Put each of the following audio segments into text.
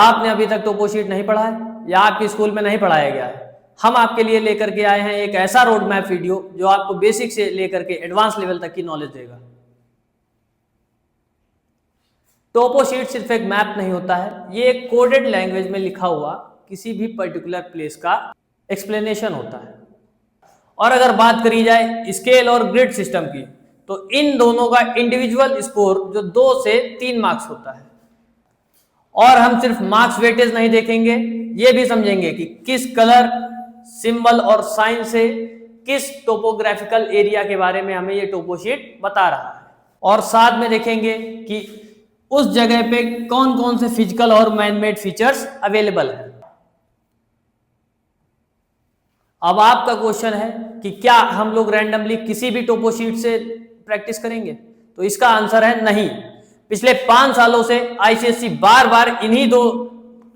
आपने अभी तक टोपो शीट नहीं पढ़ा है या आपके स्कूल में नहीं पढ़ाया गया है, हम आपके लिए लेकर के आए हैं एक ऐसा रोड मैप वीडियो जो आपको बेसिक से लेकर के एडवांस लेवल तक की नॉलेज देगा। टोपो शीट सिर्फ एक मैप नहीं होता है, ये एक कोडेड लैंग्वेज में लिखा हुआ किसी भी पर्टिकुलर प्लेस का एक्सप्लेनेशन होता है। और अगर बात करी जाए स्केल और ग्रिड सिस्टम की, तो इन दोनों का इंडिविजुअल स्कोर जो 2 से 3 मार्क्स होता है। और हम सिर्फ मार्क्स वेटेज नहीं देखेंगे, ये भी समझेंगे कि किस कलर, सिंबल और साइन से किस टोपोग्राफिकल एरिया के बारे में हमें ये टोपो शीट बता रहा है। और साथ में देखेंगे कि उस जगह पे कौन कौन से फिजिकल और मैन मेड फीचर्स अवेलेबल है। अब आपका क्वेश्चन है कि क्या हम लोग रैंडमली किसी भी टोपो शीट से प्रैक्टिस करेंगे? तो इसका आंसर है नहीं। पिछले 5 सालों से आईसीएसई बार बार इन्हीं 2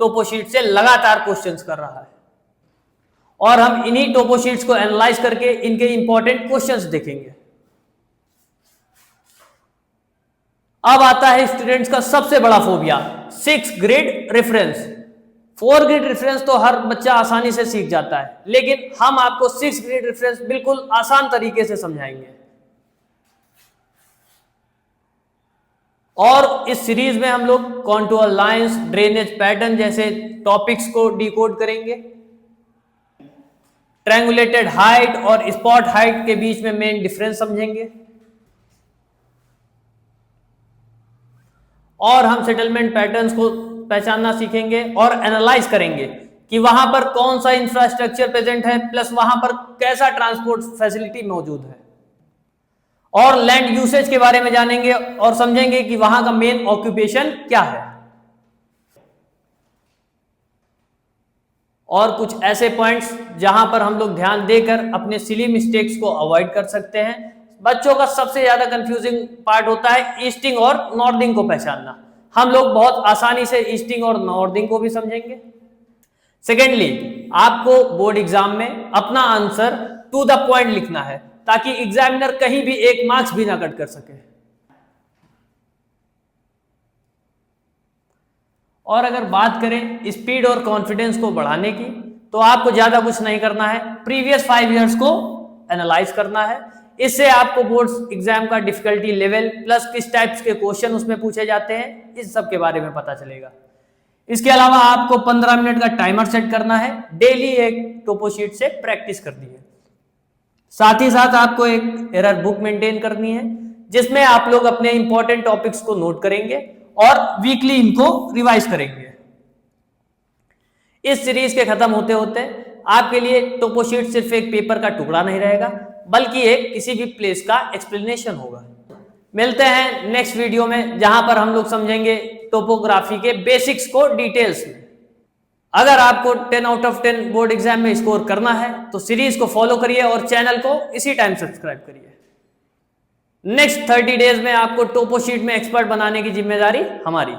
टोपो शीट से लगातार क्वेश्चंस कर रहा है और हम इन्हीं टोपो शीट्स को एनालाइज करके इनके इंपॉर्टेंट क्वेश्चंस देखेंगे। अब आता है स्टूडेंट्स का सबसे बड़ा phobia, 6 grid reference. 4 grid reference तो हर बच्चा आसानी से सीख जाता है, लेकिन हम आपको 6 ग्रिड रेफरेंस बिल्कुल आसान तरीके से समझाएंगे। और इस सीरीज में हम लोग कॉन्टूर लाइंस, ड्रेनेज पैटर्न जैसे टॉपिक्स को डिकोड करेंगे। ट्रायंगुलेटेड हाइट और स्पॉट हाइट के बीच में मेन डिफरेंस समझेंगे। और हम सेटलमेंट पैटर्न्स को पहचानना सीखेंगे और एनालाइज करेंगे कि वहां पर कौन सा इंफ्रास्ट्रक्चर प्रेजेंट है, प्लस वहां पर कैसा ट्रांसपोर्ट फैसिलिटी मौजूद है। और लैंड यूसेज के बारे में जानेंगे और समझेंगे कि वहां का मेन ऑक्यूपेशन क्या है। और कुछ ऐसे पॉइंट्स जहां पर हम लोग ध्यान देकर अपने सिली मिस्टेक्स को अवॉइड कर सकते हैं। बच्चों का सबसे ज्यादा कंफ्यूजिंग पार्ट होता है ईस्टिंग और नॉर्दिंग को पहचानना। हम लोग बहुत आसानी से ईस्टिंग और नॉर्दिंग को भी समझेंगे। सेकेंडली, आपको बोर्ड एग्जाम में अपना आंसर टू द पॉइंट लिखना है ताकि एग्जामिनर कहीं भी 1 मार्क्स भी ना कट कर सके। और अगर बात करें स्पीड और कॉन्फिडेंस को बढ़ाने की, तो आपको ज्यादा कुछ नहीं करना है, प्रीवियस 5 इयर्स को एनालाइज करना है। इससे आपको बोर्ड एग्जाम का डिफिकल्टी लेवल प्लस किस टाइप्स के क्वेश्चन उसमें पूछे जाते हैं, इस सब के बारे में पता चलेगा। इसके अलावा आपको 15 मिनट का टाइमर सेट करना है, डेली एक टोपो शीट से प्रैक्टिस करनी है। साथ ही साथ आपको एक एरर बुक मेंटेन करनी है जिसमें आप लोग अपने इंपॉर्टेंट टॉपिक्स को नोट करेंगे और वीकली इनको रिवाइज करेंगे। इस सीरीज के खत्म होते होते आपके लिए टोपो शीट सिर्फ एक पेपर का टुकड़ा नहीं रहेगा, बल्कि एक किसी भी प्लेस का एक्सप्लेनेशन होगा। मिलते हैं नेक्स्ट वीडियो में, जहां पर हम लोग समझेंगे टोपोग्राफी के बेसिक्स को डिटेल्स में। अगर आपको 10 आउट ऑफ 10 बोर्ड एग्जाम में स्कोर करना है तो सीरीज को फॉलो करिए और चैनल को इसी टाइम सब्सक्राइब करिए। नेक्स्ट 30 डेज में आपको टोपो शीट में एक्सपर्ट बनाने की जिम्मेदारी हमारी।